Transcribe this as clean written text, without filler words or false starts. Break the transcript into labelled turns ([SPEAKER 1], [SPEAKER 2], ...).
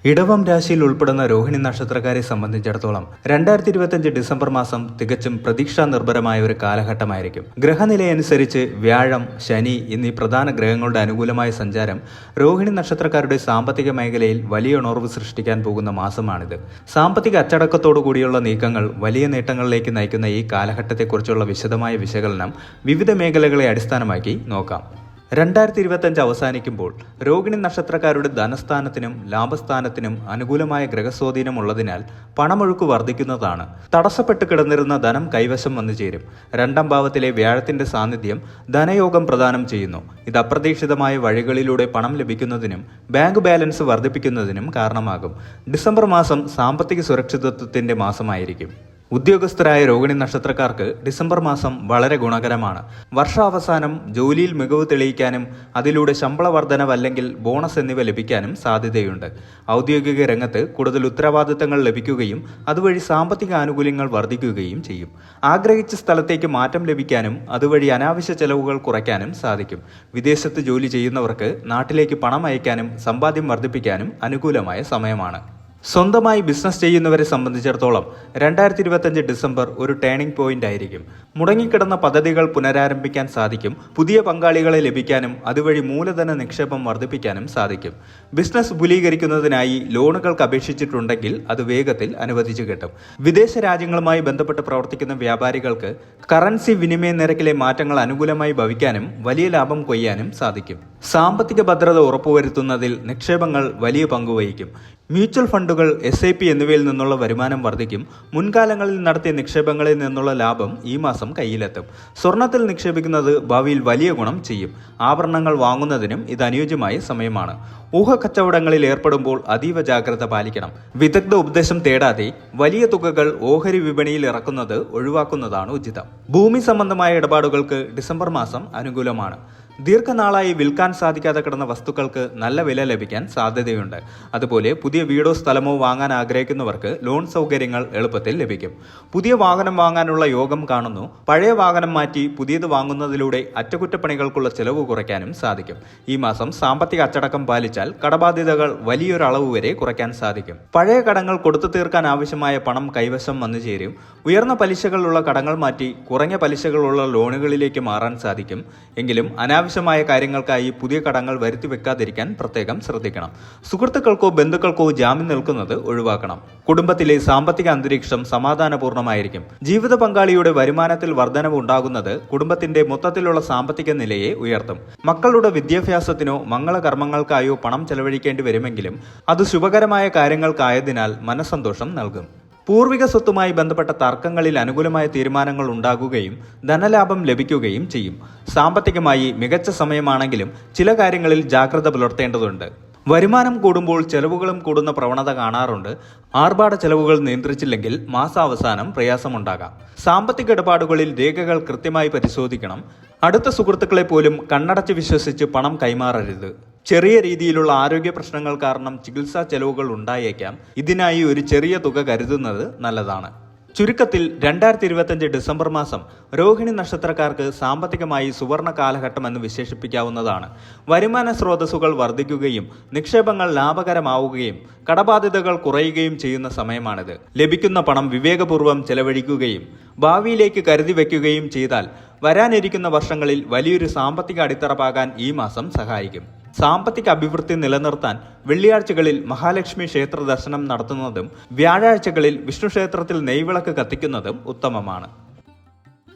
[SPEAKER 1] ഇടവം രാശിയിൽ ഉൾപ്പെടുന്ന രോഹിണി നക്ഷത്രക്കാരെ സംബന്ധിച്ചിടത്തോളം 2025 ഡിസംബർ മാസം തികച്ചും പ്രതീക്ഷാ നിർഭരമായ ഒരു കാലഘട്ടമായിരിക്കും. ഗ്രഹനിലയനുസരിച്ച് വ്യാഴം, ശനി എന്നീ പ്രധാന ഗ്രഹങ്ങളുടെ അനുകൂലമായ സഞ്ചാരം രോഹിണി നക്ഷത്രക്കാരുടെ സാമ്പത്തിക മേഖലയിൽ വലിയ ഉണർവ് സൃഷ്ടിക്കാൻ പോകുന്ന മാസമാണിത്. സാമ്പത്തിക അച്ചടക്കത്തോടു കൂടിയുള്ള നീക്കങ്ങൾ വലിയ നേട്ടങ്ങളിലേക്ക് നയിക്കുന്ന ഈ കാലഘട്ടത്തെക്കുറിച്ചുള്ള വിശദമായ വിശകലനം വിവിധ മേഖലകളെ അടിസ്ഥാനമാക്കി നോക്കാം. 2025 അവസാനിക്കുമ്പോൾ രോഹിണി നക്ഷത്രക്കാരുടെ ധനസ്ഥാനത്തിനും ലാഭസ്ഥാനത്തിനും അനുകൂലമായ ഗ്രഹസ്വാധീനം ഉള്ളതിനാൽ പണമൊഴുക്ക് വർദ്ധിക്കുന്നതാണ്. തടസ്സപ്പെട്ട് കിടന്നിരുന്ന ധനം കൈവശം വന്നു ചേരും. 2ാം ഭാവത്തിലെ വ്യാഴത്തിന്റെ സാന്നിധ്യം ധനയോഗം പ്രദാനം ചെയ്യുന്നു. ഇത് അപ്രതീക്ഷിതമായ വഴികളിലൂടെ പണം ലഭിക്കുന്നതിനും ബാങ്ക് ബാലൻസ് വർദ്ധിപ്പിക്കുന്നതിനും കാരണമാകും. ഡിസംബർ മാസം സാമ്പത്തിക സുരക്ഷിതത്വത്തിന്റെ മാസമായിരിക്കും. ഉദ്യോഗസ്ഥരായ രോഹിണി നക്ഷത്രക്കാർക്ക് ഡിസംബർ മാസം വളരെ ഗുണകരമാണ്. വർഷാവസാനം ജോലിയിൽ മികവ് തെളിയിക്കാനും അതിലൂടെ ശമ്പള വർധനവ് അല്ലെങ്കിൽ ബോണസ് എന്നിവ ലഭിക്കാനും സാധ്യതയുണ്ട്. ഔദ്യോഗിക രംഗത്ത് കൂടുതൽ ഉത്തരവാദിത്തങ്ങൾ ലഭിക്കുകയും അതുവഴി സാമ്പത്തിക ആനുകൂല്യങ്ങൾ വർദ്ധിക്കുകയും ചെയ്യും. ആഗ്രഹിച്ച സ്ഥലത്തേക്ക് മാറ്റം ലഭിക്കാനും അതുവഴി അനാവശ്യ ചെലവുകൾ കുറയ്ക്കാനും സാധിക്കും. വിദേശത്ത് ജോലി ചെയ്യുന്നവർക്ക് നാട്ടിലേക്ക് പണം അയക്കാനും സമ്പാദ്യം വർദ്ധിപ്പിക്കാനും അനുകൂലമായ സമയമാണ്. സ്വന്തമായി ബിസിനസ് ചെയ്യുന്നവരെ സംബന്ധിച്ചിടത്തോളം 2025 ഡിസംബർ ഒരു ടേണിംഗ് പോയിന്റ് ആയിരിക്കും. മുടങ്ങിക്കിടന്ന പദ്ധതികൾ പുനരാരംഭിക്കാൻ സാധിക്കും. പുതിയ പങ്കാളികളെ ലഭിക്കാനും അതുവഴി മൂലധന നിക്ഷേപം വർദ്ധിപ്പിക്കാനും സാധിക്കും. ബിസിനസ് വിപുലീകരിക്കുന്നതിനായി ലോണുകൾക്ക് അപേക്ഷിച്ചിട്ടുണ്ടെങ്കിൽ അത് വേഗത്തിൽ അനുവദിച്ചു കിട്ടും. വിദേശ രാജ്യങ്ങളുമായി ബന്ധപ്പെട്ട് പ്രവർത്തിക്കുന്ന വ്യാപാരികൾക്ക് കറൻസി വിനിമയ നിരക്കിലെ മാറ്റങ്ങൾ അനുകൂലമായി ഭവിക്കാനും വലിയ ലാഭം കൊയ്യാനും സാധിക്കും. സാമ്പത്തിക ഭദ്രത ഉറപ്പുവരുത്തുന്നതിൽ നിക്ഷേപങ്ങൾ വലിയ പങ്കുവഹിക്കും. മ്യൂച്വൽ ഫണ്ടുകൾ, SIP എന്നിവയിൽ നിന്നുള്ള വരുമാനം വർദ്ധിക്കും. മുൻകാലങ്ങളിൽ നടത്തിയ നിക്ഷേപങ്ങളിൽ നിന്നുള്ള ലാഭം ഈ മാസം കയ്യിലെത്തും. സ്വർണത്തിൽ നിക്ഷേപിക്കുന്നത് ഭാവിയിൽ വലിയ ഗുണം ചെയ്യും. ആഭരണങ്ങൾ വാങ്ങുന്നതിനും ഇത് അനുയോജ്യമായ സമയമാണ്. ഊഹക്കച്ചവടങ്ങളിൽ ഏർപ്പെടുമ്പോൾ അതീവ ജാഗ്രത പാലിക്കണം. വിദഗ്ധ ഉപദേശം തേടാതെ വലിയ തുകകൾ ഓഹരി വിപണിയിൽ ഇറക്കുന്നത് ഒഴിവാക്കുന്നതാണ് ഉചിതം. ഭൂമി സംബന്ധമായ ഇടപാടുകൾക്ക് ഡിസംബർ മാസം അനുകൂലമാണ്. ദീർഘനാളായി വിൽക്കാൻ സാധിക്കാതെ കിടന്ന വസ്തുക്കൾക്ക് നല്ല വില ലഭിക്കാൻ സാധ്യതയുണ്ട്. അതുപോലെ പുതിയ വീടോ സ്ഥലമോ വാങ്ങാൻ ആഗ്രഹിക്കുന്നവർക്ക് ലോൺ സൗകര്യങ്ങൾ എളുപ്പത്തിൽ ലഭിക്കും. പുതിയ വാഹനം വാങ്ങാനുള്ള യോഗം കാണുന്നു. പഴയ വാഹനം മാറ്റി പുതിയത് വാങ്ങുന്നതിലൂടെ അറ്റകുറ്റപ്പണികൾക്കുള്ള ചെലവ് കുറയ്ക്കാനും സാധിക്കും. ഈ മാസം സാമ്പത്തിക അച്ചടക്കം പാലിച്ചാൽ കടബാധ്യതകൾ വലിയൊരു അളവ് വരെ കുറയ്ക്കാൻ സാധിക്കും. പഴയ കടങ്ങൾ കൊടുത്തു തീർക്കാൻ ആവശ്യമായ പണം കൈവശം വന്നു ചേരും. ഉയർന്ന പലിശകളുള്ള കടങ്ങൾ മാറ്റി കുറഞ്ഞ പലിശകളുള്ള ലോണുകളിലേക്ക് മാറാൻ സാധിക്കും. എങ്കിലും അനാവശ്യമായ കാര്യങ്ങൾക്കായി പുതിയ കടങ്ങൾ വരുത്തി വെക്കാതിരിക്കാൻ പ്രത്യേകം ശ്രദ്ധിക്കണം. സുഹൃത്തുക്കൾക്കോ ബന്ധുക്കൾക്കോ ജാമ്യം നിൽക്കുന്നത് ഒഴിവാക്കണം. കുടുംബത്തിലെ സാമ്പത്തിക അന്തരീക്ഷം സമാധാനപൂർണ്ണമായിരിക്കും. ജീവിത പങ്കാളിയുടെ വരുമാനത്തിൽ വർധനവ് ഉണ്ടാകുന്നത് കുടുംബത്തിന്റെ മൊത്തത്തിലുള്ള സാമ്പത്തിക നിലയെ ഉയർത്തും. മക്കളുടെ വിദ്യാഭ്യാസത്തിനോ മംഗളകർമ്മങ്ങൾക്കായോ പണം ചെലവഴിക്കേണ്ടി വരുമെങ്കിലും അത് ശുഭകരമായ കാര്യങ്ങൾക്കായതിനാൽ മനസ്സന്തോഷം നൽകും. പൂർവിക സ്വത്തുമായി ബന്ധപ്പെട്ട തർക്കങ്ങളിൽ അനുകൂലമായ തീരുമാനങ്ങൾ ഉണ്ടാകുകയും ധനലാഭം ലഭിക്കുകയും ചെയ്യും. സാമ്പത്തികമായി മികച്ച സമയമാണെങ്കിലും ചില കാര്യങ്ങളിൽ ജാഗ്രത പുലർത്തേണ്ടതുണ്ട്. വരുമാനം കൂടുമ്പോൾ ചെലവുകളും കൂടുന്ന പ്രവണത കാണാറുണ്ട്. ആർഭാട ചെലവുകൾ നിയന്ത്രിച്ചില്ലെങ്കിൽ മാസാവസാനം പ്രയാസമുണ്ടാകാം. സാമ്പത്തിക ഇടപാടുകളിൽ രേഖകൾ കൃത്യമായി പരിശോധിക്കണം. അടുത്ത സുഹൃത്തുക്കളെ പോലും കണ്ണടച്ച് വിശ്വസിച്ച് പണം കൈമാറരുത്. ചെറിയ രീതിയിലുള്ള ആരോഗ്യ പ്രശ്നങ്ങൾ കാരണം ചികിത്സാ ചെലവുകൾ ഉണ്ടായേക്കാം. ഇതിനായി ഒരു ചെറിയ തുക കരുതുന്നത് നല്ലതാണ്. ചുരുക്കത്തിൽ 2025 ഡിസംബർ മാസം രോഹിണി നക്ഷത്രക്കാർക്ക് സാമ്പത്തികമായി സുവർണ കാലഘട്ടം എന്ന് വിശേഷിപ്പിക്കാവുന്നതാണ്. വരുമാന സ്രോതസ്സുകൾ വർദ്ധിക്കുകയും നിക്ഷേപങ്ങൾ ലാഭകരമാവുകയും കടബാധ്യതകൾ കുറയുകയും ചെയ്യുന്ന സമയമാണിത്. ലഭിക്കുന്ന പണം വിവേകപൂർവ്വം ചെലവഴിക്കുകയും ഭാവിയിലേക്ക് കരുതി വയ്ക്കുകയും ചെയ്താൽ വരാനിരിക്കുന്ന വർഷങ്ങളിൽ വലിയൊരു സാമ്പത്തിക അടിത്തറ പാകാൻ ഈ മാസം സഹായിക്കും. സാമ്പത്തിക അഭിവൃദ്ധി നിലനിർത്താൻ വെള്ളിയാഴ്ചകളിൽ മഹാലക്ഷ്മി ക്ഷേത്ര ദർശനം നടത്തുന്നതും വ്യാഴാഴ്ചകളിൽ വിഷ്ണു ക്ഷേത്രത്തിൽ നെയ്വിളക്ക് കത്തിക്കുന്നതും ഉത്തമമാണ്.